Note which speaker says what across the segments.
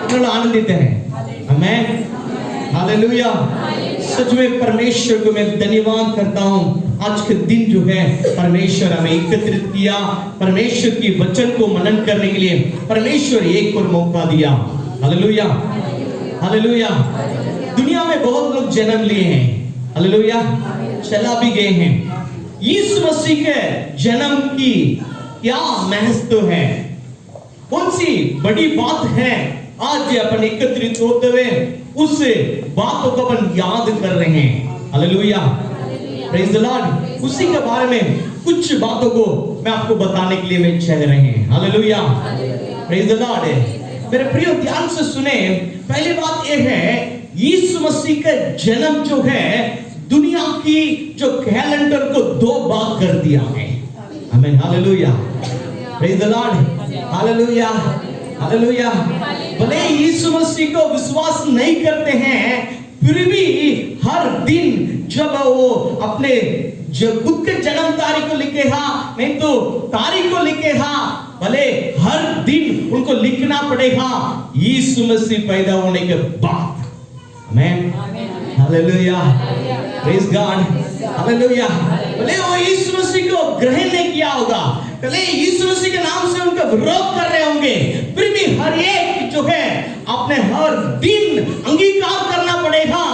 Speaker 1: कितना आनंदित है? आमेन, हालेलुया। सच में परमेश्वर को मैं धन्यवाद करता हूँ। आज के दिन जो है परमेश्वर हमें एकत्रित किया, परमेश्वर की वचन को मनन करने के लिए परमेश्वर एक और मौका दिया। Hallelujah, hallelujah. दुनिया में बहुत लोग जन्म लिए हैं, हालेलुया, चला भी गए हैं। यीशु मसीह के जन्म की क्या महत्व है, कौन सी बड़ी बात है आज अपन एकत्रित होते हुए उस बातों को अपन याद कर रहे हैं। Hallelujah, praise the Lord. उसी के बारे में कुछ बातों को मैं आपको बताने के लिए मैं चाह रहे हैं। Hallelujah, praise the Lord. मेरे प्रियो ध्यान से सुने। पहली बात यह है, यीशु मसीह का जन्म जो है दुनिया की जो कैलेंडर को दो भाग कर दिया है। आमीन, hallelujah, praise the Lord, hallelujah, hallelujah. भले यीशु मसीह को विश्वास नहीं करते हैं, फिर भी हर दिन जब वो अपने जो खुद के जन्म तारीख को लिखे हाँ, नहीं तो तारीख को लिखे हाँ, भले हर दिन उनको लिखना पड़ेगा यीशु मसीह पैदा होने के बाद। आमीन, हालेलुया, प्रेज गॉड, हालेलुया। भले वो यीशु मसीह को ग्रहण नहीं किया होगा, भले यीशु मसीह के नाम से उनका विरोध कर रहे होंगे, फिर भी हर एक जो है अपने हर दिन अंगीकार करना पड़ेगा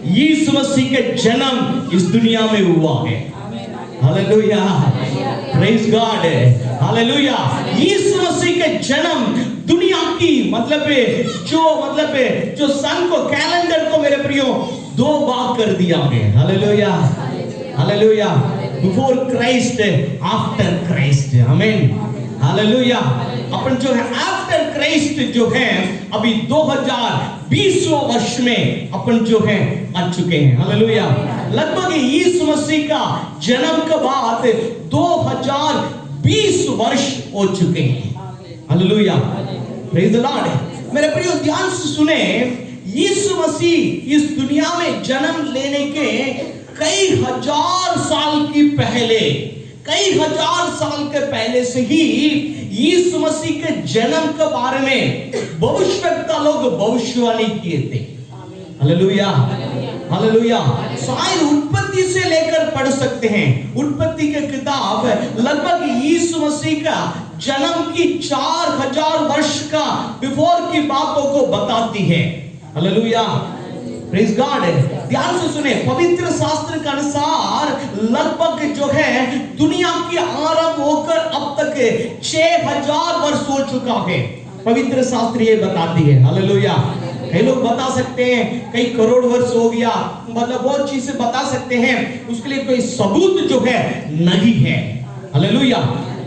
Speaker 1: यीशु मसीह के जन्म इस दुनिया में हुआ है। Hallelujah, praise God, hallelujah. Yeshu Masih के जन्म दुनिया की जो सन को कैलेंडर को मेरे प्रियो दो भाग कर दिया है। Hallelujah, hallelujah. Before Christ, after Christ. आमीन, हालेलुया। अपन जो है आफ्टर क्राइस्ट जो है अभी 2020वां वर्ष में अपन जो है आ चुके हैं। हालेलुया। लगभग यीशु मसीह का जन्म के बाद 2020 वर्ष हो चुके हैं। Hallelujah, praise the Lord. मेरे प्रियो ध्यान से सुने। यीशु मसीह इस दुनिया में जन्म लेने के कई हजार साल के पहले से ही यीशु मसीह के जन्म के बारे में भविष्यवक्ता लोग भविष्यवाणी किए थे। Hallelujah, hallelujah. शायद उत्पत्ति से लेकर पढ़ सकते हैं। उत्पत्ति की किताब लगभग यीशु मसीह का जन्म की 4000 वर्ष का बिफोर की बातों को बताती है। Hallelujah, praise God. ध्यान से सुने। पवित्र शास्त्र के अनुसार लगभग जो है दुनिया की आरंभ होकर अब तक 6000 वर्ष हो चुका है। पवित्र शास्त्र ये बताती है। हालेलुया। कई लोग बता सकते हैं कई करोड़ वर्ष हो गया, मतलब बहुत चीजें बता सकते हैं, उसके लिए कोई सबूत जो है नहीं है। हालेलुया।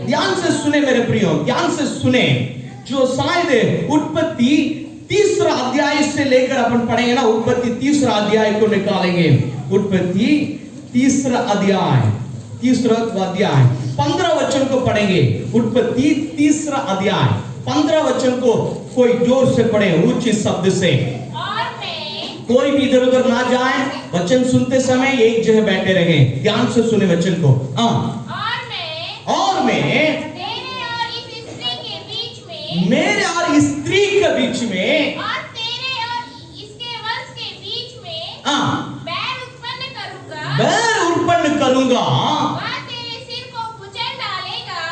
Speaker 1: ध्यान से सुने मेरे प्रियो, ध्यान से सुने। जो शायद उत्पत्ति 3 अध्याय से लेकर अपन पढ़ेंगे ना, उत्पत्ति 3 अध्याय को निकालेंगे। उत्पत्ति 3 अध्याय 15 वचन को पढ़ेंगे। उत्पत्ति 3 अध्याय 15 वचन को कोई जोर से पढ़े, उच्च शब्द से। कोई भी इधर उधर ना जाए, वचन सुनते समय एक जगह बैठे रहे। ध्यान से सुने वचन को। और मैं मेरे और स्त्री के बीच में
Speaker 2: और तेरे और इसके वंश के बीच में बैर उत्पन्न करूंगा।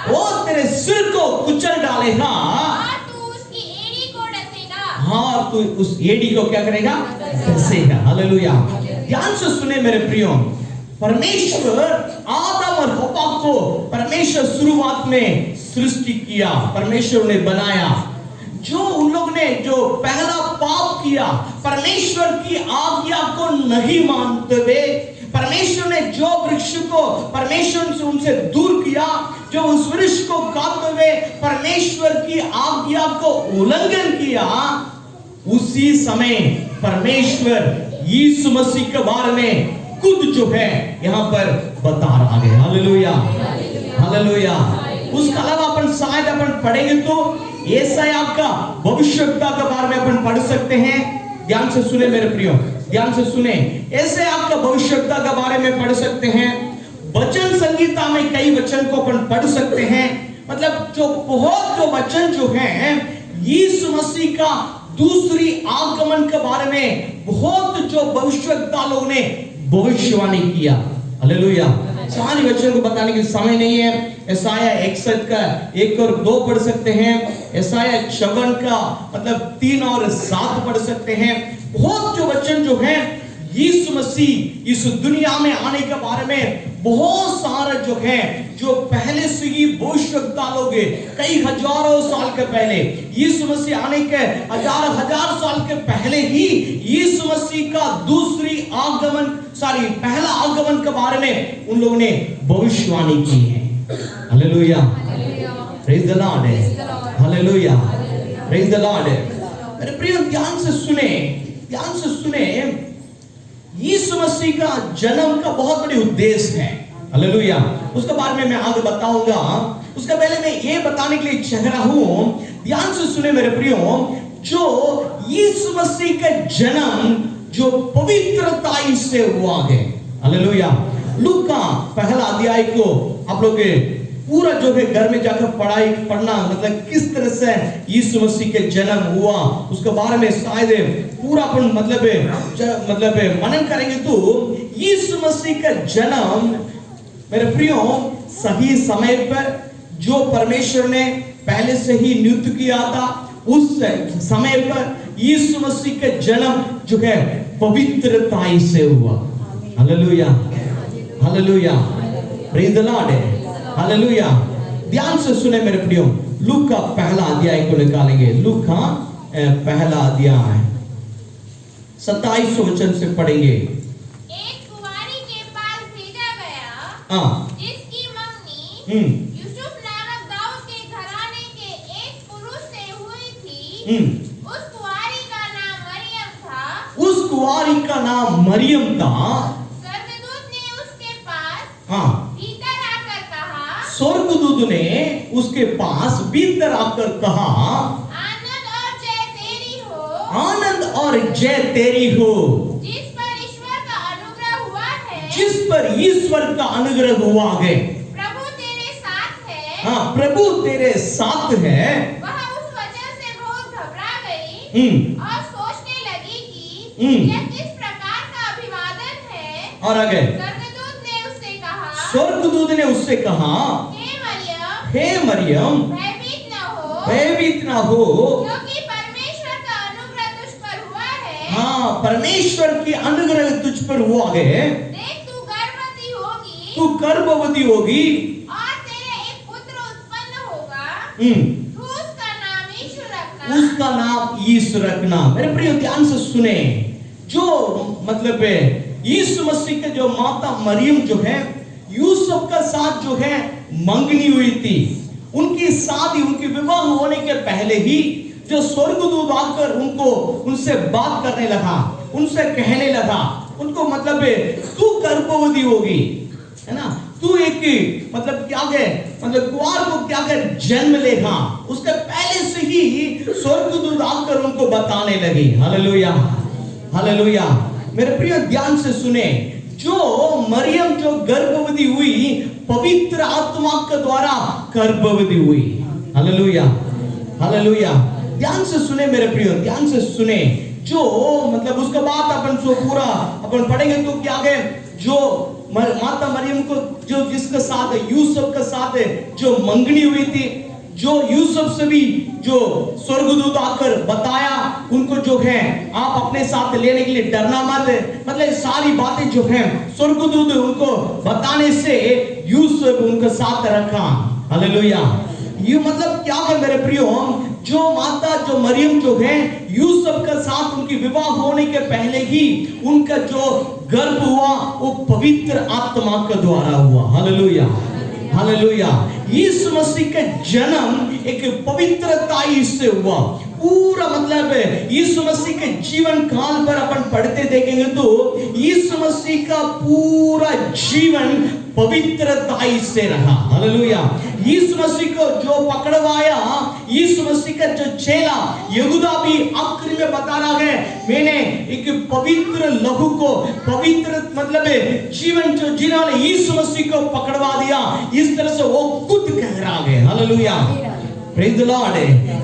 Speaker 2: वह तेरे सिर को कुचल डालेगा और तू उसकी एड़ी को डसेगा।
Speaker 1: हाँ, तू उस एड़ी को क्या करेगा? डसेगा। हालेलुया। ध्यान से सुने मेरे प्रियो। परमेश्वर आदम और हव्वा को परमेश्वर शुरुआत में सृष्टि किया, परमेश्वर ने बनाया। जो उन लोग ने जो पहला पाप किया, परमेश्वर की आज्ञा को नहीं मानते हुए, परमेश्वर ने जो वृक्ष को परमेश्वर से उनसे दूर किया, जो उस वृक्ष को खाते हुए परमेश्वर की आज्ञा को उल्लंघन किया, उसी समय परमेश्वर यीशु मसीह के बारे में खुद जो है यहाँ पर बता रहा है। Hallelujah, hallelujah. उसके अलावा अपन शायद अपन पढ़ेंगे तो यशायाह का भविष्यवक्ता के बारे में अपन पढ़ सकते हैं। ध्यान से सुने मेरे प्रियो, ध्यान से सुने। यशायाह का भविष्यवक्ता के बारे में पढ़ सकते हैं। वचन संहिता में कई वचन को अपन पढ़ सकते हैं। मतलब जो बहुत जो वचन जो है यीशु मसीह का दूसरी आगमन के बारे में बहुत जो भविष्यवक्ता लोगों ने भविष्यवाणी किया। हालेलुया। सारी वचन को बताने के समय नहीं है। यशायाह 61 का 1 और 2 पढ़ सकते हैं। यशायाह 56 का मतलब 3 और 7 पढ़ सकते हैं। बहुत जो वचन जो है यीशु मसीह इस दुनिया में आने के बारे में बहुत सारा जो है जो पहले से ही भविष्यवक्ता लोग कई हजारों साल के पहले यीशु मसीह आने के हजार साल के पहले ही यीशु मसीह का पहला आगमन के बारे में उन लोगों ने भविष्यवाणी की है। Hallelujah, praise the Lord, hallelujah, praise the Lord. मेरे प्रिय ध्यान से सुने यीशु मसीह का जन्म का बहुत बड़ी उद्देश्य है। हालेलुया। उसके बारे में मैं आगे बताऊंगा। उसके पहले मैं ये बताने के लिए चाह रहा हूं, ध्यान से सुने मेरे प्रियो, जो यीशु मसीह का जन्म जो पवित्रता से हुआ है। हालेलुया। लूका पहला अध्याय को आप लोग पूरा जो है घर में जाकर पढ़ना मतलब किस तरह से यीशु मसीह के जन्म हुआ उसके बारे में शायद पूरा अपन मतलब मनन करेंगे तो यीशु मसीह का जन्म मेरे प्रियो सही समय पर जो परमेश्वर ने पहले से ही नियुक्त किया था उस समय पर यीशु मसीह का जन्म जो है पवित्रता से हुआ। Hallelujah, hallelujah, praise the Lord, hallelujah. ध्यान से सुने मेरे प्रियो, लूका पहला अध्याय को निकालेंगे। लूका पहला अध्याय 27 वचन से पढ़ेंगे।
Speaker 2: एक कुंवारी के पास भेजा गया जिसकी मंगनी यूसुफ नामक दाऊद के घराने के एक पुरुष से हुई थी। उस कुंवारी का नाम मरियम था। स्वर्गदूत ने उसके पास भीतर आकर कहा, आनंद और जय तेरी हो जिस पर ईश्वर का अनुग्रह हुआ है। प्रभु तेरे साथ है। वह उस वजह से बहुत घबरा गई और सोचने लगी कि यह किस प्रकार का अभिवादन है। और आगे स्वर्गदूत ने उससे कहा, हे मरियम, भयभीत न हो, क्योंकि परमेश्वर का अनुग्रह तुझ पर हुआ है। हाँ, परमेश्वर की अनुग्रह तुझ पर हुआ है। देख तू गर्भवती होगी और तेरे एक पुत्र उत्पन्न होगा। तू उसका नाम यीशु रखना। मेरे प्रिय ध्यान से सुने, जो मतलब यीशु मसीह के जो माता मरियम जो है यूसुफ का साथ जो है मंगनी हुई थी। उनकी शादी उनकी विवाह होने के पहले ही जो स्वर्गदूत आकर उनसे बात करने लगा, उनसे कहने लगा, उनको मतलब तू गर्भवती होगी, है ना, तू एक मतलब क्या है मतलब कुआर को क्या कर जन्म लेगा। उसके पहले से ही स्वर्गदूत आकर उनको बताने लगी। Hallelujah, hallelujah. मेरे प्रिय ध्यान से सुने, जो मरियम जो गर्भवती हुई पवित्र आत्मा के द्वारा गर्भवती हुई। Hallelujah, hallelujah. ध्यान से सुने मेरे प्रिय, ध्यान से सुने, जो मतलब उसके बाद अपन जो पूरा अपन पढ़ेंगे तो क्या है, जो माता मरियम को जो जिसके साथ यूसुफ के साथ जो मंगनी हुई थी, जो यूसुफ से भी जो स्वर्गदूत आकर बताया उनको जो है आप अपने साथ लेने के लिए डरना मत, मतलब सारी बातें जो है स्वर्गदूत उनको बताने से यूसुफ उनके साथ रखा। हालेलुया। ये मतलब क्या है मेरे प्रियो, जो माता जो मरियम जो है यूसुफ के साथ उनकी विवाह होने के पहले ही उनका जो गर्भ हुआ वो पवित्र आत्मा के द्वारा हुआ। Hallelujah, hallelujah. यीशु मसीह का जन्म एक पवित्रता से हुआ। पूरा मतलब यीशु मसीह के जीवन काल पर अपन पढ़ते देखेंगे तो यीशु मसीह का पूरा जीवन पवित्रता से रहा। हालेलुया। यीशु मसीह को जो पकड़वाया, यीशु मसीह का जो चेला यहूदा भी आखिरी में बता रहा है, मैंने एक पवित्र लहू को पवित्र मतलब जीवन जो जिन्होंने यीशु मसीह को पकड़वा दिया, इस तरह से वो खुद कह रहा है। Hallelujah,
Speaker 1: praise the Lord.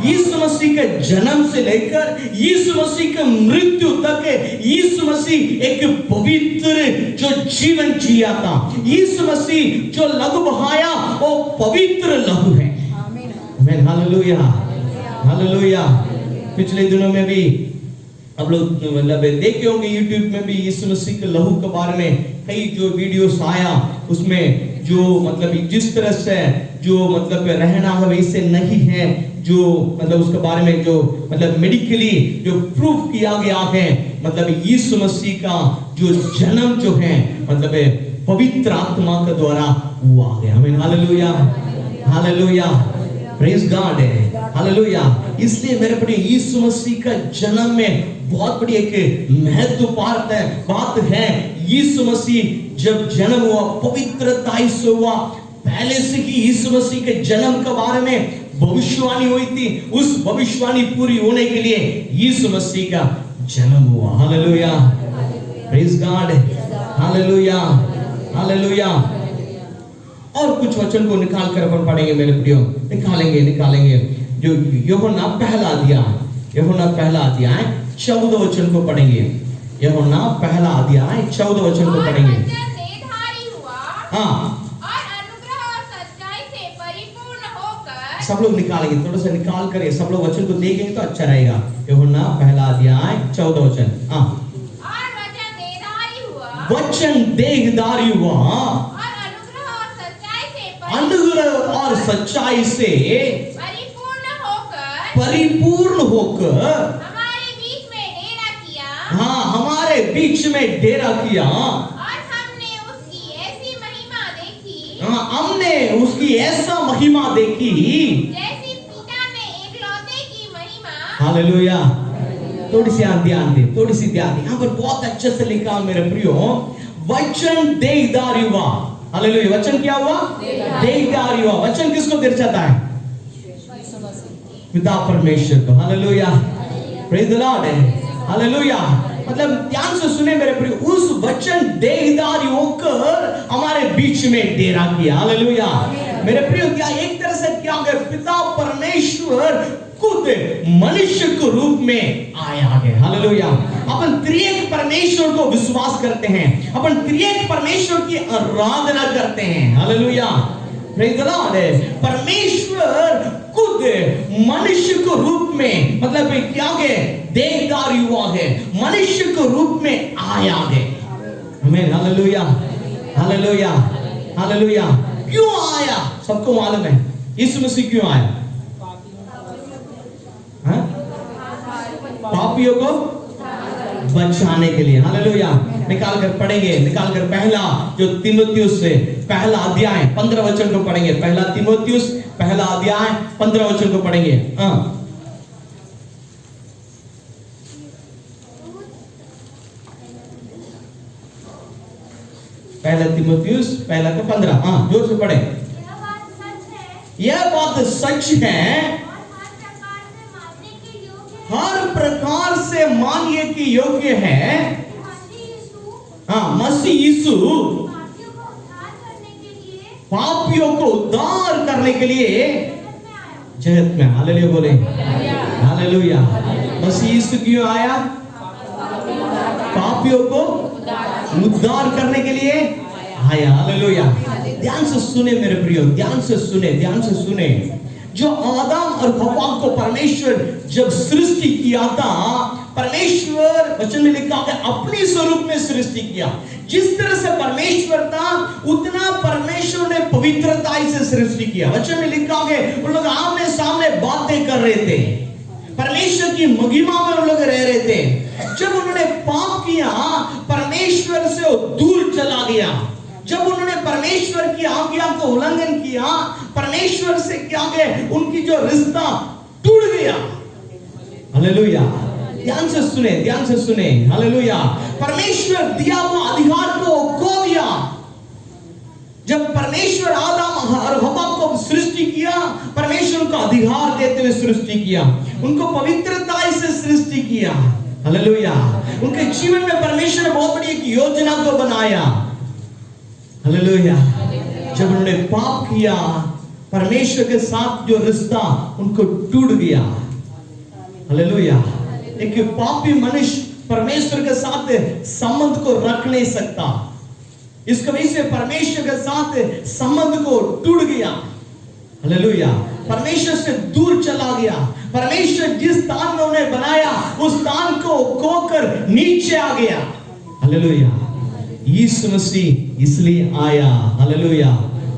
Speaker 1: Yeshu Masih के जन्म से लेकर यीशु मसीह के मृत्यु तक यीशु मसीह एक पवित्र जो जीवन जिया था, यीशु मसीह जो लहू बहाया वो पवित्र लहू है। आमीन, हालेलुया, हालेलुया। पिछले दिनों में भी आप लोग मतलब देखे होंगे यूट्यूब में भी यीशु मसीह के लहू के बारे में कई जो वीडियोस आया, उसमें जो मतलब जिस तरह से जो मतलब रहना है वैसे नहीं है, जो मतलब उसके बारे में जो मतलब मेडिकली जो प्रूफ किया गया है, मतलब यीशु मसीह का जो जन्म जो है मतलब पवित्र आत्मा के द्वारा हुआ गया। आमीन, hallelujah, hallelujah, praise God, hallelujah. इसलिए मेरे प्रिय यीशु मसीह का जन्म में बहुत बड़ी एक महत्वपूर्ण बात है। यीशु मसीह जब जन्म हुआ पवित्रता से हुआ, पहले से ही यीशु मसीह के जन्म के बारे में भविष्यवाणी हुई थी, उस भविष्यवाणी पूरी होने के लिए यीशु मसीह का जन्म हुआ। Hallelujah, praise God, hallelujah, hallelujah. और कुछ वचन को निकाल कर अपन पढ़ेंगे मेरे प्रियो, निकालेंगे जो यूहन्ना पहला अध्याय 14 वचन को पढ़ेंगे। यूहन्ना पहला अध्याय 14 वचन को पढ़ेंगे। हाँ,
Speaker 2: और अनुग्रह और सच्चाई से परिपूर्ण होकर,
Speaker 1: सब लोग निकालेंगे, थोड़ा सा निकाल कर सब लोग वचन को देखेंगे तो अच्छा रहेगा। यूहन्ना पहला अध्याय 14 वचन। हाँ,
Speaker 2: और वचन देहधारी हुआ,
Speaker 1: वचन देहधारी हुआ, अनुग्रह और सच्चाई से परिपूर्ण होकर
Speaker 2: हमारे बीच में डेरा किया।
Speaker 1: हाँ, हमारे बीच में डेरा किया।
Speaker 2: और हमने उसकी ऐसी महिमा देखी,
Speaker 1: हाँ, हमने उसकी ऐसा महिमा देखी
Speaker 2: जैसी पिता ने एकलौते की महिमा।
Speaker 1: हालेलुया। थोड़ी सी ध्यान दे, यहाँ पर बहुत अच्छे से लिखा मेरे प्रियो, वचन देहधारी हुआ। हालेलुया, वचन क्या हुआ? देहधारी हुआ। वचन किसको दर्शाता है? पिता परमेश्वर को। Hallelujah, praise the Lord, hallelujah. मतलब ध्यान से सुने मेरे प्रिय, उस वचन देहधारी होकर हमारे बीच में डेरा किया। हालेलुया मेरे प्रिय, क्या एक तरह से क्या गया, पिता परमेश्वर खुद मनुष्य के रूप में आया है। हालेलुया। अपन त्रिएक परमेश्वर को विश्वास करते हैं, अपन त्रिएक परमेश्वर की आराधना करते हैं। Hallelujah, praise the Lord. परमेश्वर खुद मनुष्य के रूप में मतलब क्या है, देहधारी हुआ है, मनुष्य के रूप में आया है। आमीन, हालेलुया, हालेलुया, हालेलुया। क्यों आया? सबको मालूम है यीशु मसीह क्यों आया? पापियों को बचाने के लिए। हालेलुया। निकाल कर पढ़ेंगे, निकाल कर पहला जो तीमुथियुस से पहला अध्याय 15 वचन को पढ़ेंगे। पहला तीमुथियुस पहला अध्याय 15 वचन को पढ़ेंगे। पहला तीमुथियुस पहला का 15। जोर से पढ़े। यह बात सच है, हर प्रकार से मानने के योग्य है। मसीह यीशु पापियों को उद्धार करने के लिए जगत में। हालेलुया बोले, हालेलुया। मसीह यीशु क्यों आया? पापियों को उद्धार करने के लिए आया। हालेलुया। ध्यान से सुने मेरे प्रियो, ध्यान से सुने, ध्यान से सुने। जो आदम और हव्वा को परमेश्वर जब सृष्टि किया था, परमेश्वर वचन में लिखा है अपने स्वरूप में सृष्टि किया। जिस तरह से परमेश्वर था उतना परमेश्वर ने पवित्रता से सृष्टि किया। वचन में लिखा है उन लोग आमने सामने बातें कर रहे थे, परमेश्वर की महिमा में उन लोग रह रहे थे। जब उन्होंने पाप किया, परमेश्वर से वो दूर चला गया। जब उन्होंने परमेश्वर की आज्ञा को उल्लंघन किया, परमेश्वर से क्या गए, उनकी जो रिश्ता टूट गया। हालेलुया। ध्यान से सुने, ध्यान से सुने। हालेलुया। परमेश्वर दिया हुआ अधिकार को खो दिया। जब परमेश्वर आदम और हव्वा को सृष्टि किया, परमेश्वर को अधिकार देते हुए सृष्टि किया, उनको पवित्रता से सृष्टि किया। हालेलुया। उनके जीवन में परमेश्वर ने बहुत बड़ी एक योजना को बनाया। हालेलुया। जब उन्होंने पाप किया, परमेश्वर के साथ जो रिश्ता उनको टूट गया। हालेलुया। एक पापी मनुष्य परमेश्वर के साथ संबंध को रख नहीं सकता, इसकी वजह से परमेश्वर के साथ संबंध को टूट गया। हालेलुया। परमेश्वर से दूर चला गया। परमेश्वर जिस स्थान में उन्हें बनाया उस स्थान को खोकर नीचे आ गया। हालेलुया। यीशु मसीह इसलिए आया। हालेलुया।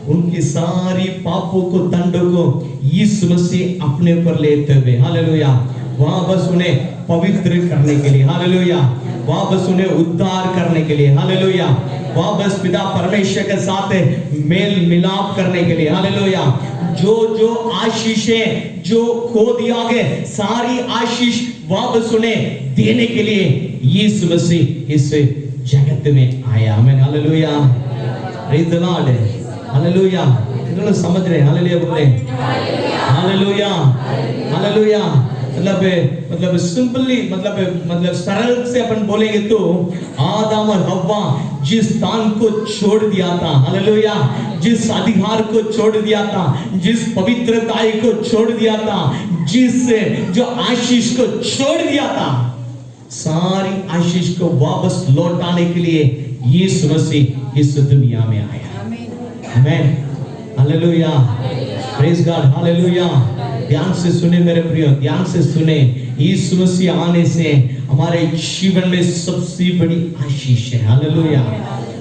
Speaker 1: उनकी सारी पापों को, दंडों को यीशु मसीह अपने ऊपर लेते हुए, हालेलुया, वहां बस उन्हें पवित्र करने के लिए, हालेलुया, वहां बस उन्हें उद्धार करने के लिए, हालेलुया, वहां बस पिता परमेश्वर के साथ मेल मिलाप करने के लिए, हालेलुया, जो जो आशीषें जो खो दिया गए सारी आशीष वापस उन्हें देने के लिए यीशु मसीह इस जगत में आया। आमीन। Hallelujah. Praise the Lord. Hallelujah. कितने समझ रहे हैं? हालेलुया बोले। हालेलुया। हालेलुया। मतलब सिंपली मतलब सरल से अपन बोलेंगे तो आदम और हव्वा जिस स्थान को छोड़ दिया था, हालेलुया, जिस अधिकार को छोड़ दिया था, जिस पवित्रता को छोड़ दिया था, जिस जो आशीष को छोड़ दिया था, सारी आशीष को वापस लौटाने के लिए यीशु मसीह इस दुनिया में आया। आमीन। हालेलुया। Praise God. हालेलुया। ध्यान से सुने मेरे प्रियो, ध्यान से सुने। यीशु मसीह आने से हमारे जीवन में सबसे बड़ी आशीष है। हालेलुया।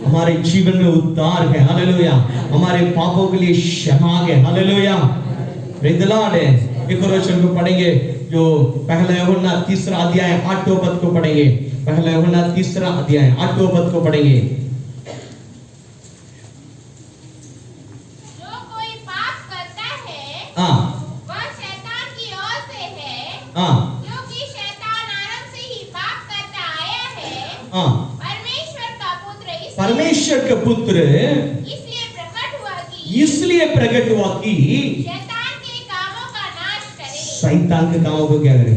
Speaker 1: हमारे जीवन में उद्धार है। हालेलुया। हमारे पापों के लिए क्षमा है। हालेलुया। Praise the Lord. एक और वचन को पढ़ेंगे जो पहला यूहन्ना 3 अध्याय 8 पद को पढ़ेंगे। पहला यूहन्ना 3 अध्याय 8 पद को पढ़ेंगे।
Speaker 2: जो कोई पाप करता है वह शैतान की ओर से है, क्योंकि शैतान आरंभ से ही पाप करता आया है।
Speaker 1: परमेश्वर का पुत्र इसलिए प्रकट हुआ कि
Speaker 2: शैतान के कामों का नाश करे।
Speaker 1: शैतान के कामों को क्या करे?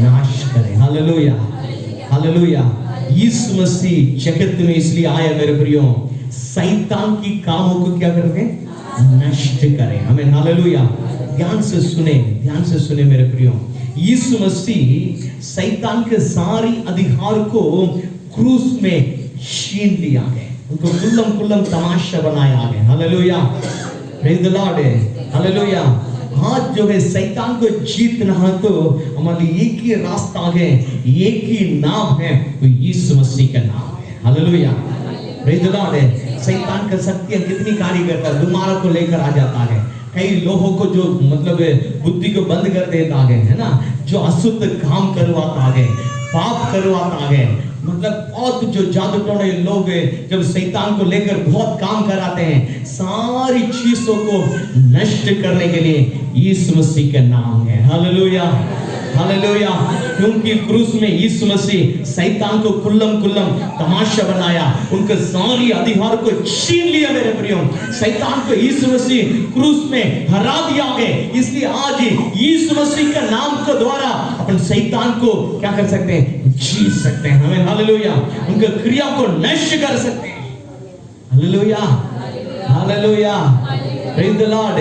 Speaker 1: नाश करे। हालेलुया। हालेलुया। यीशु मसीह जगत में इसलिए आया मेरे प्रियो, शैतान की कामों को क्या करके नष्ट करें। आमीन। हालेलुया। ध्यान से सुने, ध्यान से सुने मेरे प्रियो। यीशु मसीह शैतान के सारी अधिकार को क्रूस में छीन लिया गया, उनको कुल्लम तमाशा बनाया गया। Hallelujah. Praise the Lord. Hallelujah. आज जो है शैतान को जीतना है तो हमारे एक ही रास्ता है, एक ही नाम है, वो यीशु मसीह का नाम है। हालेलुया। Praise the Lord. शैतान का शक्ति कितनी कार्य करता है, बीमारों को लेकर आ जाता है, कई लोगों को जो मतलब बुद्धि को बंद कर देता है ना, जो अशुद्ध काम करवाता है, पाप करवाता है, मतलब बहुत जो जादू टोने लोग जब शैतान को लेकर बहुत काम कराते हैं, सारी चीजों को नष्ट करने के लिए यीशु मसीह का नाम है। हालेलुया। हालेलुया। क्योंकि क्रूस में यीशु मसीह शैतान को कुल्लम तमाशा बनाया, उनके सारी अधिकार को छीन लिया मेरे प्रियो। शैतान को यीशु मसीह क्रूस में हरा दिया गया। इसलिए आज यीशु मसीह का नाम के द्वारा अपन शैतान को क्या कर सकते हैं? जीत सकते हैं। हमें हालेलुया, उनके क्रिया को नष्ट कर सकते हैं। Hallelujah. Hallelujah. Praise the Lord.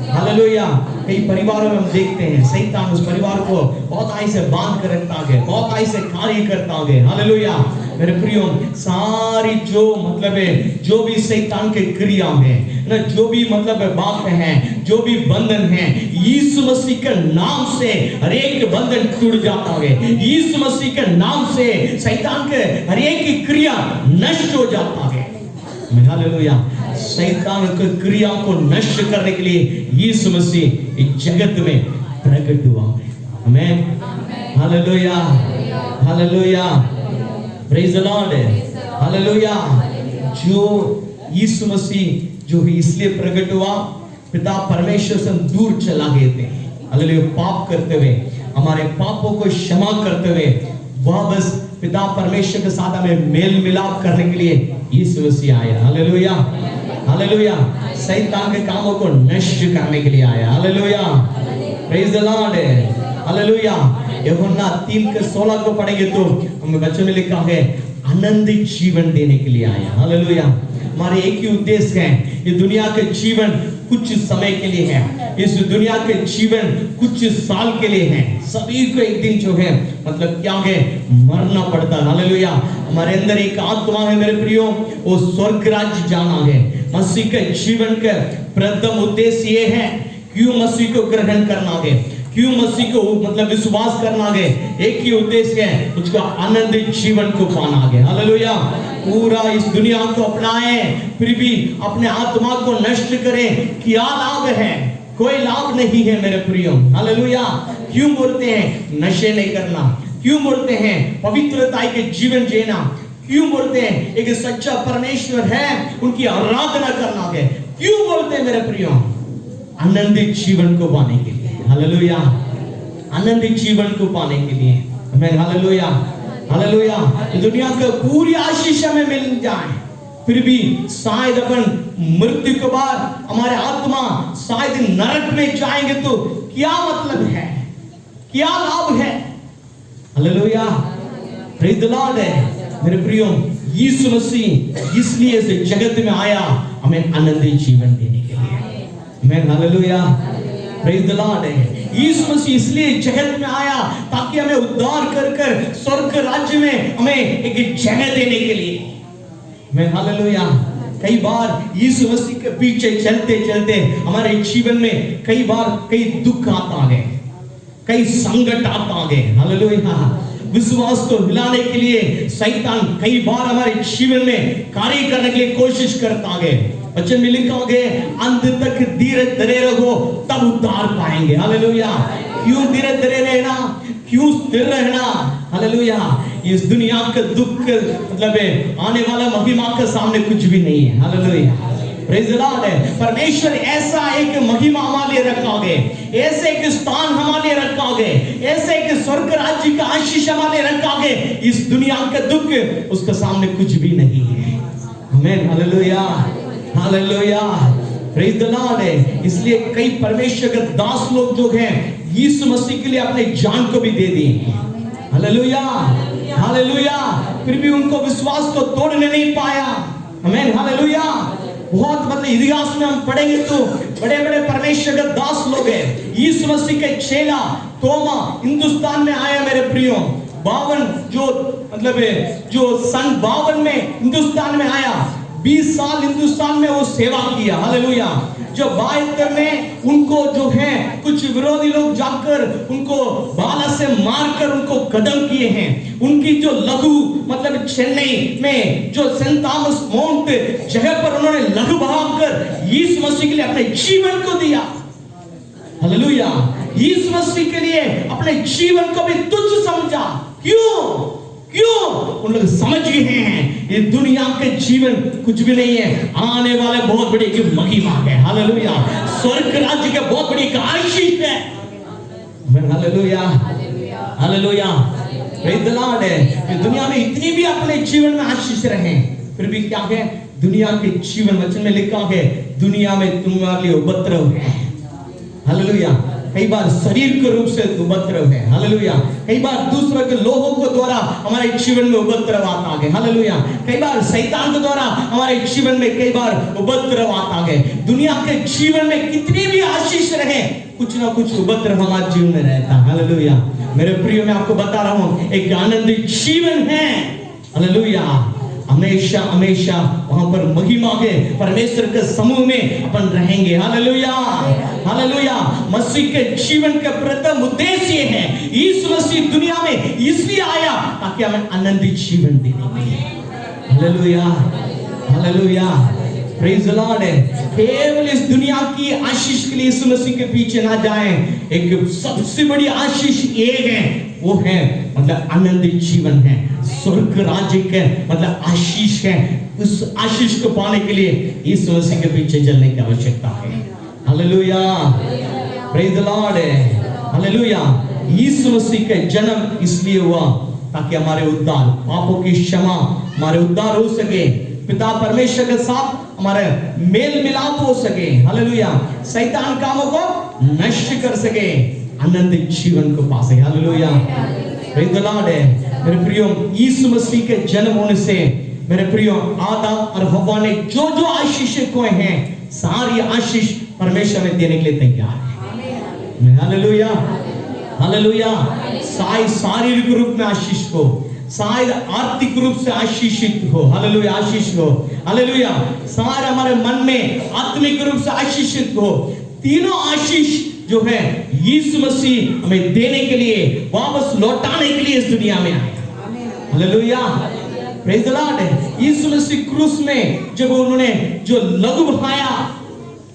Speaker 1: Hallelujah. कई परिवारों में हम देखते हैं शैतान उस परिवार को बहुत आई से बांध कर रखता है, बहुत आई से कार्य करता है। हालेलुया। मेरे प्रियो, सारी जो मतलब है, जो भी शैतान के क्रिया में ना, जो भी मतलब बात है, जो भी बंधन है, यीशु मसीह के नाम से हर एक बंधन टूट जाता है। यीशु मसीह के नाम से शैतान के हर एक क्रिया नष्ट हो जाता है। हालेलुया। शैतान की क्रिया को नष्ट करने के लिए यीशु मसीह इस जगत में प्रकट हुआ। आमीन। Hallelujah. Hallelujah. Praise the Lord. Hallelujah. जो यीशु मसीह जो इसलिए प्रकट हुआ, पिता परमेश्वर से दूर चला गए थे, हालेलुया, पाप करते हुए, हमारे पापों को क्षमा करते हुए, वह बस पिता परमेश्वर के साथ हमें मेल मिलाप करने के लिए यीशु मसीह आया। हालेलुया। हालेलुया। शैतान के कामों को नष्ट करने के लिए आया। Hallelujah. Praise the Lord. Hallelujah. यूहन्ना 3:16 को पढ़ेंगे तो हमें बच्चों में लिखा है, आनंदित जीवन देने के लिए आया। हालेलुया। हमारे एक ही उद्देश्य है, ये दुनिया के जीवन कुछ समय के लिए है, इस दुनिया के जीवन कुछ साल के लिए है। सभी को एक दिन जो है मतलब क्या है, मरना पड़ता है। हालेलुया। हमारे अंदर एक आत्मा है मेरे प्रियो, वो स्वर्ग राज्य जाना है। मसीह के जीवन का प्रथम उद्देश्य ये है, क्यों मसीह को ग्रहण करना है, क्यों मसीह को मतलब विश्वास करना है, एक ही उद्देश्य है, उसका आनंदित जीवन को पाना है। हालेलुया। पूरा इस दुनिया को अपनाए फिर भी अपने आत्मा को नष्ट करें, क्या लाभ है? कोई लाभ नहीं है मेरे प्रियो। हालेलुया। क्यों बोलते हैं नशे नहीं करना, क्यों बोलते हैं पवित्रता के जीवन जीना, क्यों बोलते हैं एक सच्चा परमेश्वर है उनकी आराधना करना है, क्यों बोलते हैं मेरे प्रियो? आनंदित जीवन को पाने के लिए। हालेलुया। आनंदित जीवन को पाने के लिए। आमीन। हालेलुया। हालेलुया। दुनिया का पूरी आशीष हमें मिल जाए, फिर भी शायद अपन मृत्यु के बाद हमारे आत्मा शायद नरक में जाएंगे तो क्या मतलब है, क्या लाभ है? हालेलुया। प्रेज़ द लॉर्ड है मेरे प्रियो। यीशु मसीह इसलिए इस जगत में आया हमें आनंदित जीवन देने के लिए। आमीन। हालेलुया। प्रेज़ द लॉर्ड है। यीशु मसीह इसलिए जगत में आया ताकि हमें उद्धार कर कर स्वर्ग राज्य में हमें एक जगह देने के लिए। आमीन। हालेलुया। कई बार यीशु मसीह के पीछे चलते चलते हमारे जीवन में कई बार कई दुख आता है, कई संकट आता है। हालेलुया। विश्वास को हिलाने के लिए शैतान कई बार हमारे जीवन में कार्य करने के लिए कोशिश करता है। वचन में लिखा है अंत तक धीरे धरे रहो तब उद्धार पाएंगे। हालेलुया। क्यों धीरे धरे रहना, क्यों स्थिर रहना? हालेलुया। इस दुनिया का दुख मतलब आने वाला महिमा के सामने कुछ भी नहीं है। हालेलुया। प्रेज़ द लॉर्ड है। परमेश्वर ऐसा एक महिमा हमारे लिए रखा है, ऐसे एक स्थान हमारे लिए रखा है, ऐसे एक स्वर्ग राज्य का आशीष हमारे लिए रखा है। इस दुनिया का दुख उसके सामने कुछ भी नहीं है। आमीन। Hallelujah. Hallelujah. Praise the Lord है। इसलिए कई परमेश्वर के दास लोग जो हैं यीशु मसीह के लिए अपने जान को भी दे दिए। हालेलुया। हालेलुया। फिर भी उनको विश्वास को तोड़ने नहीं पाया। आमीन। हालेलुया। बहुत मतलब इतिहास में हम पढ़ेंगे तो बड़े बड़े परमेश्वर के दास लोग हैं। यीशु मसीह के चेला तोमा हिंदुस्तान में आया मेरे प्रियो। 52 जो मतलब जो सन 52 में हिंदुस्तान में आया, 20 साल हिंदुस्तान में वो सेवा किया। हालेलुया। जो 72 में उनको जो है कुछ विरोधी लोग जाकर उनको भाला से मारकर उनको कदम किए हैं। उनकी जो लघु मतलब चेन्नई में जो सेंट थॉमस माउंट जगह पर उन्होंने लघु बहाकर यीशु मसीह के लिए अपने जीवन को दिया। हालेलुया। यीशु मसीह के लिए अपने जीवन को भी तुच्छ समझा। क्यों? क्यों? उन लोग समझ गए हैं ये दुनिया के जीवन कुछ भी नहीं है, आने वाले बहुत बड़ी की महिमा है। हालेलुया। स्वर्ग राज्य के बहुत बड़ी आशीष है। Hallelujah. Hallelujah. Praise the Lord है। ये दुनिया में इतनी भी अपने जीवन में आशीष रहे, फिर भी क्या है दुनिया के जीवन वचन में लिखा है दुनिया में तुम्हारे लिए उपद्रव है। हालेलुया। कई बार शरीर के रूप से उपद्रव है। हालेलुया। कई बार दूसरों के लोगों को द्वारा हमारे जीवन में उपद्रव आता है। हालेलुया। कई बार शैतान के द्वारा हमारे जीवन में कई बार उपद्रव आता है। दुनिया के जीवन में कितनी भी आशीष रहे, कुछ ना कुछ उपद्रव हमारे जीवन में रहता है। हालेलुया। मेरे प्रिय मैं आपको बता रहा हूं एक आनंदित जीवन है। हालेलुया। हमेशा हमेशा वहां पर महिमा के परमेश्वर के समूह में अपन रहेंगे। हालेलुया। हालेलुया। मसीह के जीवन का प्रथम उद्देश्य है यीशु मसीह दुनिया में इसलिए आया ताकि हमें आनंदित जीवन देने के लिए। Hallelujah. Hallelujah. Praise the Lord है। केवल इस दुनिया की आशीष के लिए यीशु मसीह के पीछे ना जाएं। एक सबसे बड़ी आशीष एक है, वो है मतलब आनंदित जीवन है, स्वर्ग राज्य के मतलब आशीष है। उस आशीष को पाने के लिए यीशु मसीह के पीछे चलने की आवश्यकता है। हालेलुया। प्रेज़ द लॉर्ड है। हालेलुया। यीशु मसीह का जन्म इसलिए हुआ ताकि हमारे उद्धार, पापों की क्षमा, हमारे उद्धार हो सके, पिता परमेश्वर के साथ हमारे मेल मिलाप हो सके। हालेलुया। शैतान कामों को नष्ट कर सके, आनंदित जीवन को पा सके। हालेलुया। प्रेज़ द लॉर्ड है। मेरे प्रियो यीशु मसीह के जन्म होने से मेरे प्रियो आदम और हव्वा ने जो जो आशीष खोए हैं सारी आशीष परमेश्वर में देने के लिए तैयार है। Hallelujah, hallelujah. शायद शारीरिक रूप में आशीष हो, शायद आर्थिक रूप से आशीषित हो, हालेलुया, आशीष हो, हालेलुया। शायद हमारे मन में आत्मिक रूप से आशीषित हो। तीनों आशीष जो है यीशु मसीह हमें देने के लिए, वापस लौटाने के लिए इस दुनिया में आया। Hallelujah, praise the Lord. Yeshu Masih क्रूस में जब उन्होंने जो लहू बहाया,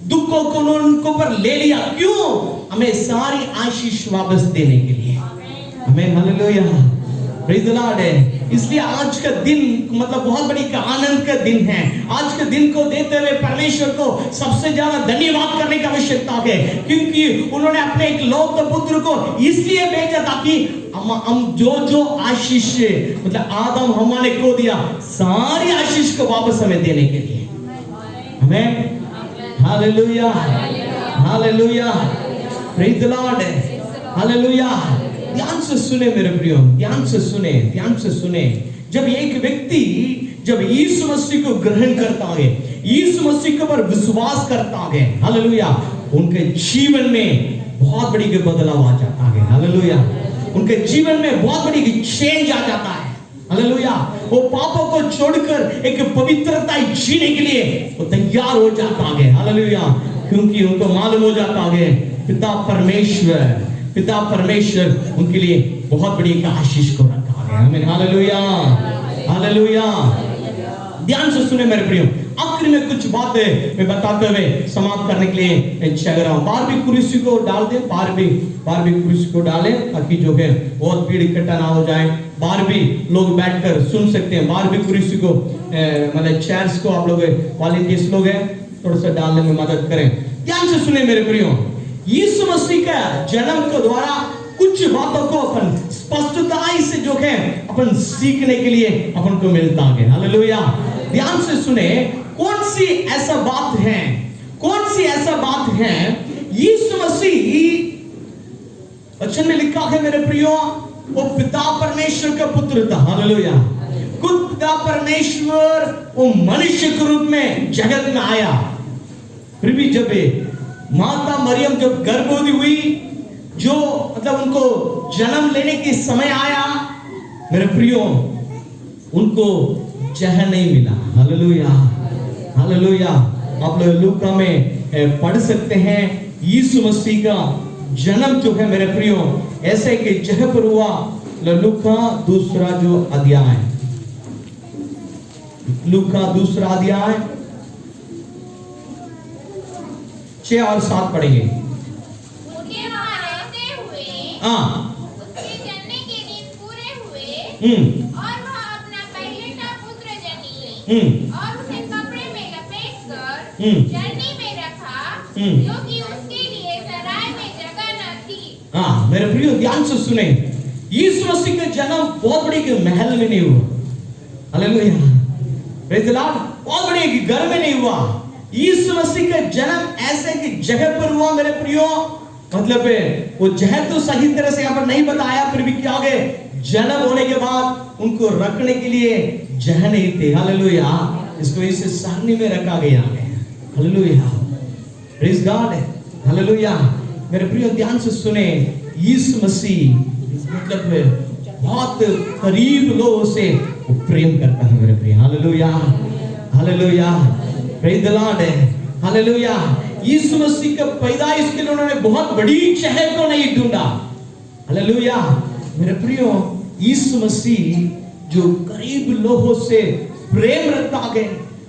Speaker 1: दुखों को उनको पर ले लिया, क्यों? हमें सारी आशीष वापस देने के लिए। आमीन, हालेलुया, प्रेज द लॉर्ड। इसलिए आज का दिन मतलब बहुत बड़ी आनंद का दिन है। आज के दिन को देते हुए परमेश्वर को सबसे ज्यादा धन्यवाद करने की आवश्यकता है, क्योंकि उन्होंने अपने एक लौकिक पुत्र को इसलिए भेजा ताकि हम जो आशीष मतलब आदम हव्वा ने को दिया, सारी आशीष को वापस हमें देने के लिए। आमीन, hallelujah, hallelujah, praise the Lord, hallelujah. ध्यान से सुने मेरे प्रियो, ध्यान से सुने, ध्यान से सुने। जब एक व्यक्ति जब यीशु मसीह को ग्रहण करता है, यीशु मसीह के ऊपर विश्वास करता है, हालेलुया, उनके जीवन में बहुत बड़ी बदलाव आ जाता है। हालेलुया, उनके जीवन में बहुत बड़ी चेंज आ जाता है। हालेलुया, वो पापों को छोड़कर एक पवित्रता जीने के लिए वो तैयार हो जाता है। हालेलुया, क्योंकि उनको मालूम हो जाता है पिता परमेश्वर उनके लिए बहुत बड़ी एक आशीष को रखा है। आमीन, हालेलुया, हालेलुया। ध्यान से सुने मेरे प्रियो, आखिर में कुछ बातें मैं बताते हुए समाप्त करने के लिए इच्छा कर रहा हूं। बारहवीं कुर्सी को डाल दे, बारहवीं कुर्सी को डालें ताकि जो है बहुत भीड़ इकट्ठा ना हो जाए। 12 लोग बैठकर सुन सकते हैं। 12 कुर्सी को मतलब चेयर्स को आप लोग वॉलंटियर्स लोग हैं, थोड़ा सा डालने में मदद करें। ध्यान से सुने मेरे प्रियो, यीशु मसीह का जन्म के द्वारा कुछ बातों को अपन स्पष्टता से जो है अपन सीखने के लिए अपन को मिलता है। हालेलुया, ध्यान से सुने, कौन सी ऐसा बात है, कौन सी ऐसा बात है यीशु मसीह वचन में लिखा है मेरे प्रियो, वो पिता परमेश्वर का पुत्र था। हालेलुया, खुद पिता परमेश्वर वो मनुष्य के रूप में जगत में आया। फिर भी जब माता मरियम जब गर्भवती हुई, जो मतलब उनको जन्म लेने के समय आया मेरे प्रियो, उनको जहर नहीं मिला। Hallelujah, hallelujah. आप लोग लूका में पढ़ सकते हैं, यीशु मसीह का जन्म जो है मेरे प्रियो ऐसे कि जगह पर हुआ। लूका दूसरा जो अध्याय, लूका दूसरा अध्याय 6 और 7 पढ़ेंगे।
Speaker 2: उनके वहां रहते हुए उसके जन्म के दिन पूरे हुए और वह अपना पहलेटा पुत्र जन्म ले और उसे कपड़े में लपेटकर जर्नी में रखा, क्योंकि उसके लिए सराय में जगह न थी।
Speaker 1: मेरे प्रियो ध्यान से सुने, यीशु मसीह का जन्म बहुत बड़ी के महल में नहीं हुआ। Hallelujah, praise the Lord. बहुत बड़ी के घर में नहीं हुआ। यीशु मसीह का जन्म ऐसे की जगह पर हुआ मेरे प्रियो। मतलब वो जगह तो सही तरह से यहाँ पर नहीं बताया, फिर भी क्या गए, जन्म होने के बाद उनको रखने के लिए जगह नहीं थी। हालेलुया, इसको इसे सारनी में रखा गया है। Hallelujah, praise God, hallelujah. मेरे प्रियो ध्यान से सुने, यीशु मसीह मतलब बहुत करीब लोगों से प्रेम करता है मेरे प्रिय। Hallelujah, hallelujah, praise the Lord, hallelujah. Yeshu Masih का पैदाइश के लिए उन्होंने बहुत बड़ी शहर को नहीं ढूंढा। हालेलुया, मेरे प्रियो, यीशु मसीह जो करीब लोगों से प्रेम रखता है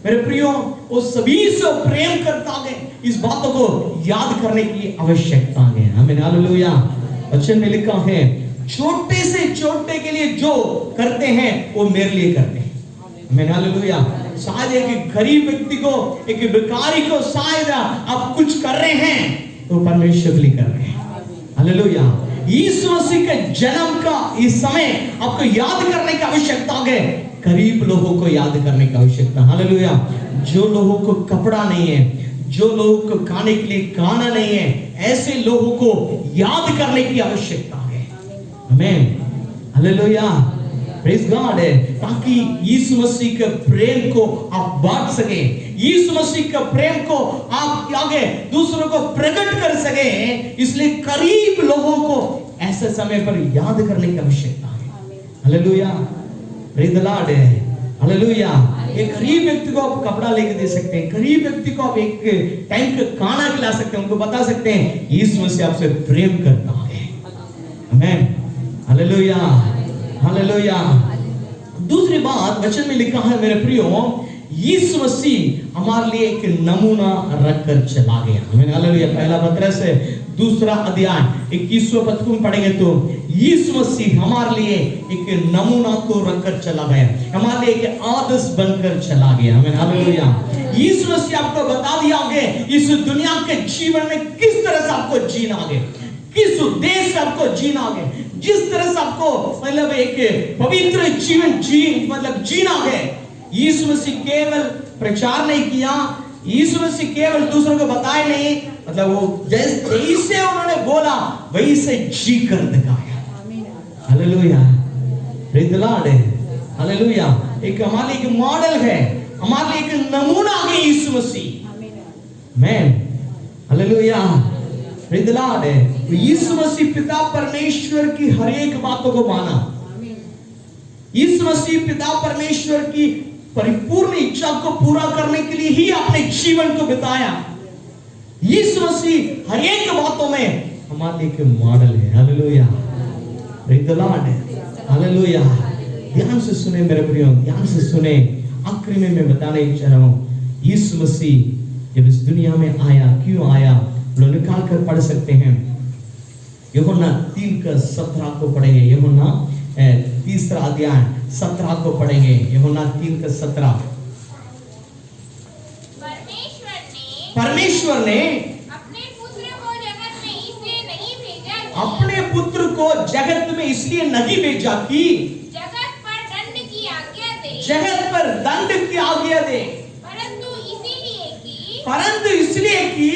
Speaker 1: मेरे प्रियो, वो सभी से प्रेम करता है। इस बातों को याद करने की आवश्यकता है। आमीन, हालेलुया। वचन में लिखा है, छोटे से छोटे के लिए जो करते हैं वो मेरे लिए करते हैं। आमीन, हालेलुया। शायद एक गरीब व्यक्ति को, एक भिखारी को शायद आप कुछ कर रहे हैं तो परमेश्वर के लिए कर रहे हैं। हालेलुया। यीशु मसीह के जन्म का इस समय आपको याद करने की आवश्यकता है, गरीब लोगों को याद करने की आवश्यकता। हालेलुया। जो लोगों को कपड़ा नहीं है, जो लोगों को खाने के लिए खाना नहीं है, ऐसे लोगों को याद करने की आवश्यकता है। आमीन, हालेलुया, प्रेज गॉड है, ताकि यीशु मसीह के प्रेम को आप बांट सके, यीशु मसीह के प्रेम को आप आगे दूसरों को प्रकट कर सके। इसलिए करीब लोगों को ऐसे समय पर याद करने की आवश्यकता है। हालेलुया, प्रेज द लॉर्ड है, हालेलुया। एक गरीब व्यक्ति को आप कपड़ा लेके दे सकते हैं, गरीब व्यक्ति को आप एक टाइम का खाना खिला सकते हैं, उनको बता सकते हैं यीशु मसीह आपसे प्रेम करता है। आमीन, हालेलुया, हालेलुया। दूसरी बात वचन में लिखा है मेरे प्रियो, यीशु मसीह हमारे लिए एक नमूना रखकर चला गया। आमीन, हालेलुया। पहला पत्रस है 2 अध्याय 21वें पद को पढ़ेंगे तो यीशु मसीह हमारे लिए एक नमूना को रखकर चला गया, हमारे लिए एक आदर्श बनकर चला गया। आमीन, हालेलुया। यीशु मसीह आपको बता दिया आगे इस दुनिया के जीवन में किस तरह से आपको जीना है, किस उद्देश्य से आपको जीना है, जिस तरह से आपको मतलब एक पवित्र जीवन जीना है। यीशु मसीह केवल प्रचार नहीं किया, यीशु मसीह केवल दूसरों को बताए नहीं, मतलब वो जैसे उन्होंने बोला वैसे जी कर दिखाया। Hallelujah, praise the Lord, hallelujah. एक हमारे लिए एक मॉडल है, हमारे लिए एक नमूना है यीशु मसीह। आमीन, hallelujah, praise the Lord. Yeshu मसीह पिता परमेश्वर की हर एक बातों को माना, यीशु मसीह पिता परमेश्वर की परिपूर्ण इच्छा को पूरा करने के लिए ही अपने जीवन को बिताया। यीशु मसीह हर एक बातों में हमारे लिए मॉडल है। Hallelujah, praise the Lord, hallelujah. ध्यान से सुने मेरे प्रियो, ध्यान से सुने। आखिरी में मैं बताने चाह रहा हूं, यीशु मसीह जब इस दुनिया में आया, क्यों आया, लोग निकाल कर पढ़ सकते हैं। यूहन्ना 3:17 को पढ़ेंगे, यूहन्ना 3 अध्याय 17 को पढ़ेंगे, यूहन्ना 3:17। परमेश्वर ने
Speaker 2: अपने पुत्र को जगत में इसलिए नहीं भेजा कि
Speaker 1: अपने पुत्र को जगत में इसलिए नहीं भेजा कि
Speaker 2: जगत पर दंड की आज्ञा दे,
Speaker 1: जगत पर दंड की आज्ञा दे, परंतु इसलिए कि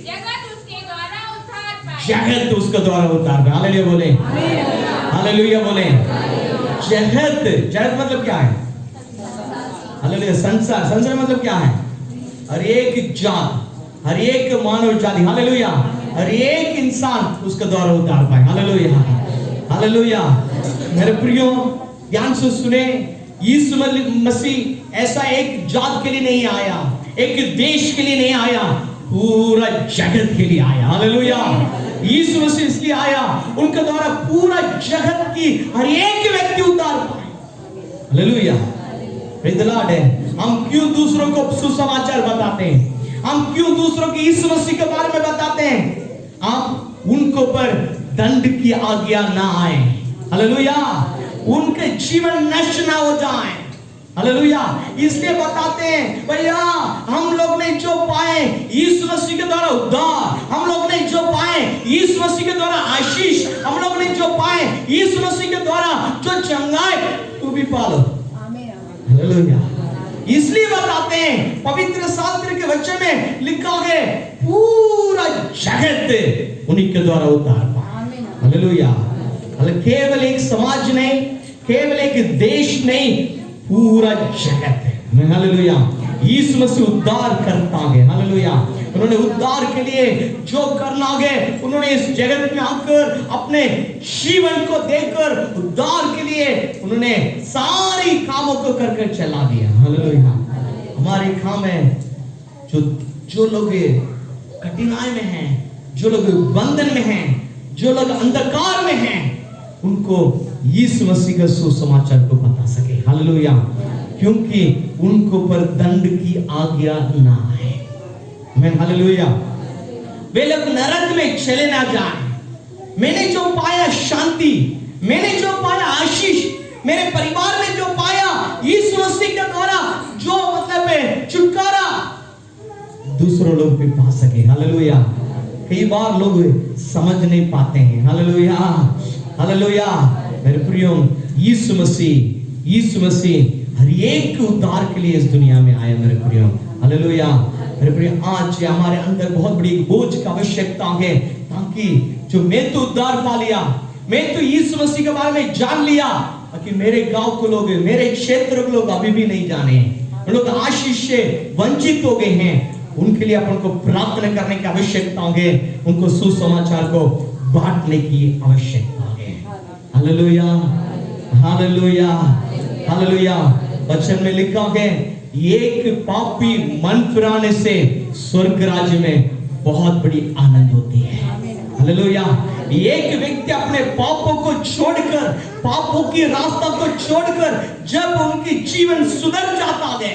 Speaker 2: जगत उसके द्वारा उद्धार पाए।
Speaker 1: जगत उसके द्वारा उद्धार पाए। हालेलुया बोले, हालेलुया बोले। जगत मतलब क्या है? हालेलुया। संसार, संसार मतलब क्या है? हर एक जात, हर एक मानव जाति, हालेलुया, हर एक इंसान उसके द्वारा उद्धार पाए। Hallelujah, hallelujah. मेरे प्रियो ध्यान से सुने, यीशु मसीह ऐसा एक जात के लिए नहीं आया, एक देश के लिए नहीं आया, पूरा जगत के लिए आया। हालेलुया। यीशु मसीह इसलिए आया, उनके द्वारा पूरा जगत की हर एक व्यक्ति उद्धार पाए। Hallelujah, praise the Lord. हम क्यों दूसरों को सुसमाचार बताते हैं, हम क्यों दूसरों को यीशु मसीह के बारे में बताते हैं? आप उनको पर दंड की आज्ञा ना आए। हालेलुया। उनके जीवन नष्ट ना हो जाए। हालेलुया। इसलिए बताते हैं भैया, हम लोग ने जो पाए यीशु मसीह के द्वारा उद्धार, हम लोग ने जो पाए यीशु मसीह के द्वारा आशीष, हम लोग ने जो पाए यीशु मसीह के द्वारा जो चंगाई, तू भी पालो। हालेलुया। इसलिए बताते हैं, पवित्र शास्त्र के वचन में लिखा है पूरा जगत उन्हीं के द्वारा उद्धार पाए। हालेलुया। केवल एक समाज नहीं, केवल एक देश नहीं, पूरा जगत है। हालेलुया। यीशु मसीह उद्धार करता है। हालेलुया। उन्होंने उद्धार के लिए जो करना है, उन्होंने इस जगत में आकर अपने जीवन को देकर उद्धार के लिए उन्होंने सारी कामों को कर चला दिया। हालेलुया। हमारे काम है, जो लोग कठिनाई में हैं, जो लोग बंधन में हैं, जो लोग अंधकार में हैं, उनको यीशु मसीह का सुसमाचार को बता सके। हालेलुया। क्योंकि उनको पर दंड की आज्ञा ना आए। आमीन, हालेलुया। वे लोग नरक में चले ना जाए। मैंने जो पाया शांति, मैंने जो पाया आशीष, मेरे परिवार में जो पाया यीशु मसीह के द्वारा जो मतलब है छुटकारा, दूसरों लोग भी पा सके। हालेलुया। कई बार लोग समझ नहीं पाते हैं। Hallelujah, hallelujah. मेरे प्रियो, यीशु मसीह हर एक उद्धार के लिए इस दुनिया में आया। मेरे प्रियो, हालेलुया। मेरे प्रियो, आज हमारे अंदर बहुत बड़ी बोझ की आवश्यकता है, ताकि जो मैं तो उद्धार पा लिया, मैं तो यीशु मसीह के बारे में जान लिया, कि मेरे गांव के लोग, मेरे क्षेत्र के लोग अभी भी नहीं जाने, उन लोग आशीष से वंचित हो गए हैं, उनके लिए अपन को प्रार्थना करने की आवश्यकता है, उनको सुसमाचार को बांटने की आवश्यकता है। Hallelujah, hallelujah, hallelujah. वचन में लिखा है, एक पापी मन फिराने से स्वर्ग राज्य में बहुत बड़ी आनंद होती है। हालेलुया। एक व्यक्ति अपने पापों को छोड़कर, पापों की रास्ता को छोड़कर जब उनकी जीवन सुधर जाता है,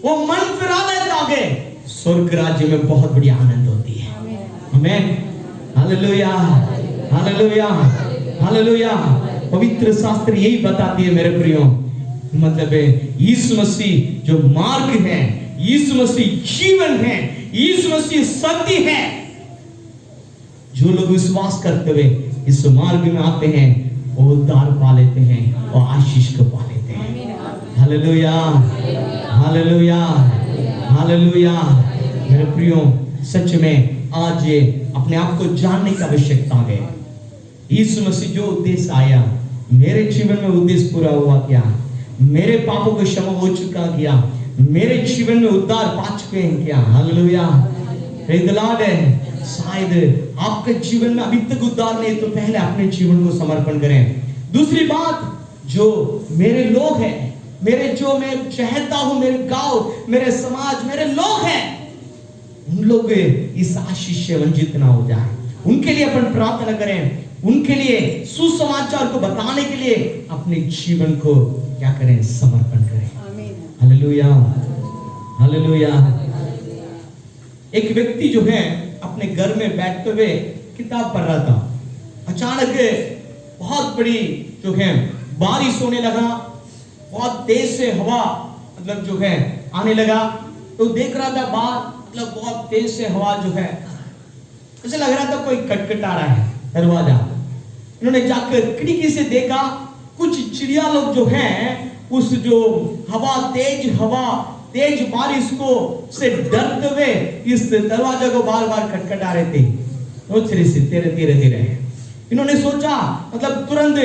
Speaker 1: वो मन फिरा लेता है, स्वर्ग राज्य में बहुत बड़ी आनंद होती है। आमीन। Hallelujah, hallelujah, hallelujah. पवित्र शास्त्र यही बताती है मेरे प्रियो, मतलब है यीशु मसीह जो मार्ग है, यीशु मसीह जीवन है, यीशु मसीह सत्य है। जो लोग विश्वास करते हुए इस मार्ग में आते हैं, वो उद्धार पा लेते हैं और आशीष को पा लेते हैं। Hallelujah, hallelujah, hallelujah. मेरे प्रियो, सच में आज अपने आप को जानने की आवश्यकता है। यीशु मसीह जो उद्देश्य आया, मेरे जीवन में उद्देश्य पूरा हुआ क्या? मेरे पापों को क्षमा हो चुका क्या? मेरे जीवन में उद्धार पा चुके हैं क्या? Hallelujah, praise the Lord. शायद आपके जीवन में अभी तक उद्धार नहीं, तो पहले अपने जीवन को समर्पण करें। दूसरी बात, जो मेरे लोग हैं, मेरे जो मैं चाहता हूं, मेरे गांव, मेरे समाज, मेरे लोग हैं, उन लोग इस आशीष से वंचित ना हो जाए, उनके लिए अपन प्रार्थना करें, उनके लिए सुसमाचार को बताने के लिए अपने जीवन को क्या करें? समर्पण करें। Hallelujah, hallelujah. एक व्यक्ति जो है अपने घर में बैठते हुए किताब पढ़ रहा था, अचानक बहुत बड़ी जो है बारिश होने लगा, बहुत तेज से हवा मतलब जो है आने लगा। तो देख रहा था बाहर, मतलब बहुत तेज से हवा जो है, उसे लग रहा था कोई खटखटा रहा है दरवाजा। इन्होंने जाकर खिड़की से देखा, कुछ चिड़िया लोग जो हैं उस जो हवा तेज बारिश को से डरते हुए इस दरवाजे को बार बार खटखटा रहे थे। धीरे धीरे इन्होंने सोचा, मतलब तुरंत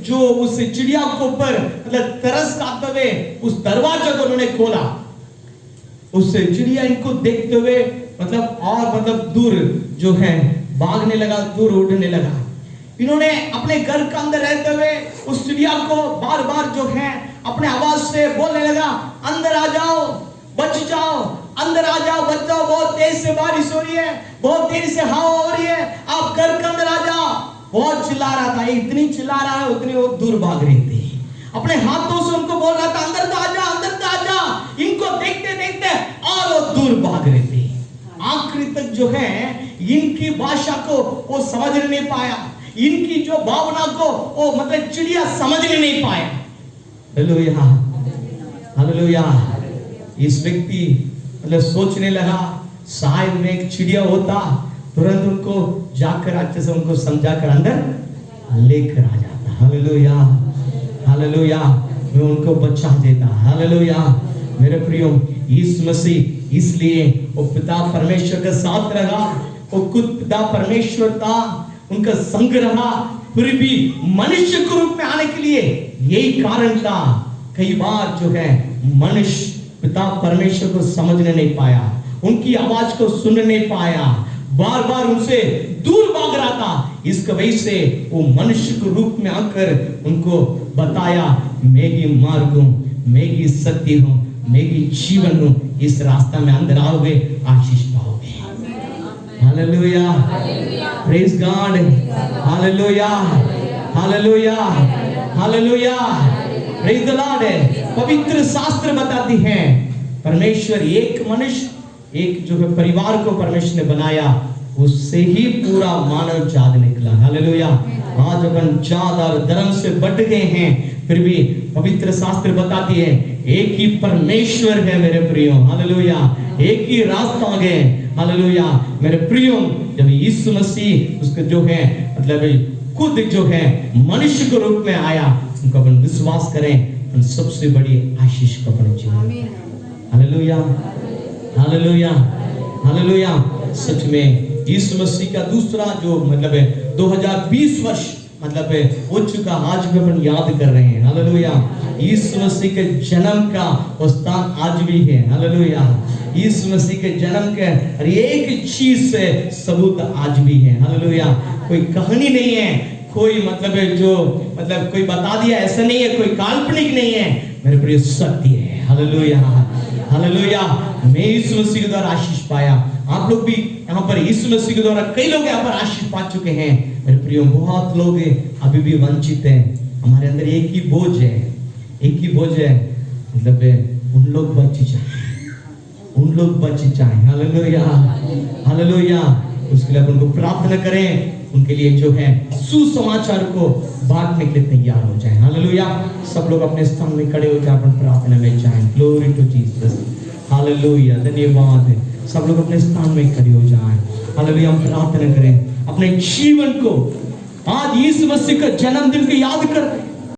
Speaker 1: जो उस चिड़िया के ऊपर मतलब तरस खाते हुए उस दरवाजे को उन्होंने खोला। उस चिड़िया इनको देखते हुए मतलब दूर जो है भागने लगा, दूर उड़ने लगा। इन्होंने अपने घर के अंदर रहते हुए उस चिड़िया को बार बार जो है अपने आवाज से बोलने लगा, अंदर आ जाओ, बच जाओ, अंदर आ जाओ, बच जाओ, बहुत तेज से बारिश हो रही है, बहुत तेज से हवा हो रही है, आप घर के अंदर आ जाओ। बहुत चिल्ला रहा था, इतनी चिल्ला रहा है उतनी वो दूर भाग रही थी। अपने हाथों से उनको बोल रहा था, अंदर तो आ जा, अंदर तो आ जा। इनको देखते देखते और वो दूर भाग रही थी। आखिरी तक जो है इनकी भाषा को वो समझ नहीं पाया, इनकी जो भावना को वो मतलब चिड़िया समझ नहीं पाया। Hallelujah, hallelujah. इस व्यक्ति मतलब सोचने लगा, शायद मैं एक चिड़िया होता, तुरंत उनको जाकर अच्छे से उनको समझाकर अंदर लेकर आ जाता। Hallelujah, hallelujah. मैं उनको बचा देता। हालेलुया। मेरे प्रियो, यीशु मसीह इसलिए वो पिता परमेश्वर के साथ रहा, वो खुद पिता परमेश्वर था, उनका संग रहा, फिर भी मनुष्य के रूप में आने के लिए यही कारण था। कई बार जो है मनुष्य पिता परमेश्वर को समझने नहीं पाया, उनकी आवाज को सुन नहीं पाया, बार बार उनसे दूर भाग रहा था। इसकी वजह से वो मनुष्य के रूप में आकर उनको बताया, मैं ही मार्ग हूं, मैं ही सत्य हूं, मैं ही जीवन हूं, इस रास्ता में अंदर आओगे आशीष पाओगे। Hallelujah, praise God, hallelujah, hallelujah, hallelujah, praise the Lord. पवित्र शास्त्र बताती है परमेश्वर एक मनुष्य, एक जो है परिवार को परमेश्वर ने बनाया, उससे ही पूरा मानव जात निकला। हालेलुया। आज अपन जात और धर्म से बट गए हैं, फिर भी पवित्र शास्त्र बताती है एक ही परमेश्वर है मेरे प्रियो। हालेलुया। एक ही रास्ता है। हालेलुया। मेरे प्रियो, जब यीशु मसीह उसको जो है मतलब खुद जो है मनुष्य के रूप में आया, उनको अपन विश्वास करें, उन सबसे बड़ी आशीष को अपन जीवन। Hallelujah, hallelujah, hallelujah. सच में यीशु मसीह का दूसरा जो मतलब है 2020 वर्ष मतलब हो चुका, आज भी अपन याद कर रहे हैं। हालेलुया। यीशु मसीह के जन्म का वो स्थान आज भी है। हालेलुया। यीशु मसीह के जन्म के हर एक चीज से सबूत आज भी है। हालेलुया। कोई कहानी नहीं है, कोई मतलब जो मतलब कोई बता दिया ऐसा नहीं है, कोई काल्पनिक नहीं है, मेरे प्रिय सत्य है। हालेलुया। हालेलुया। मैं यीशु मसीह के द्वारा आशीष पाया, आप लोग भी यहाँ पर यीशु मसीह के द्वारा कई लोग यहाँ पर आशीष पा चुके हैं। मेरे प्रियो, बहुत लोग अभी भी वंचित हैं। हमारे अंदर एक ही बोझ है, एक ही बोझ है, मतलब उन लोग बच जाए, उन लोग बच जाए। हालेलुया। हालेलुया। उसके लिए अपन को प्रार्थना करें, उनके लिए जो है सुसमाचार को बांटने के लिए तैयार हो जाए। हालेलुया। सब लोग अपने स्थान में खड़े हो जाए, अपन प्रार्थना में जाएं। Glory to Jesus. हालेलुया। धन्यवाद। सब लोग अपने स्थान में खड़े हो जाएं। हालेलुया। हम प्रार्थना करें, अपने जीवन को आज यीशु मसीह का जन्मदिन को याद कर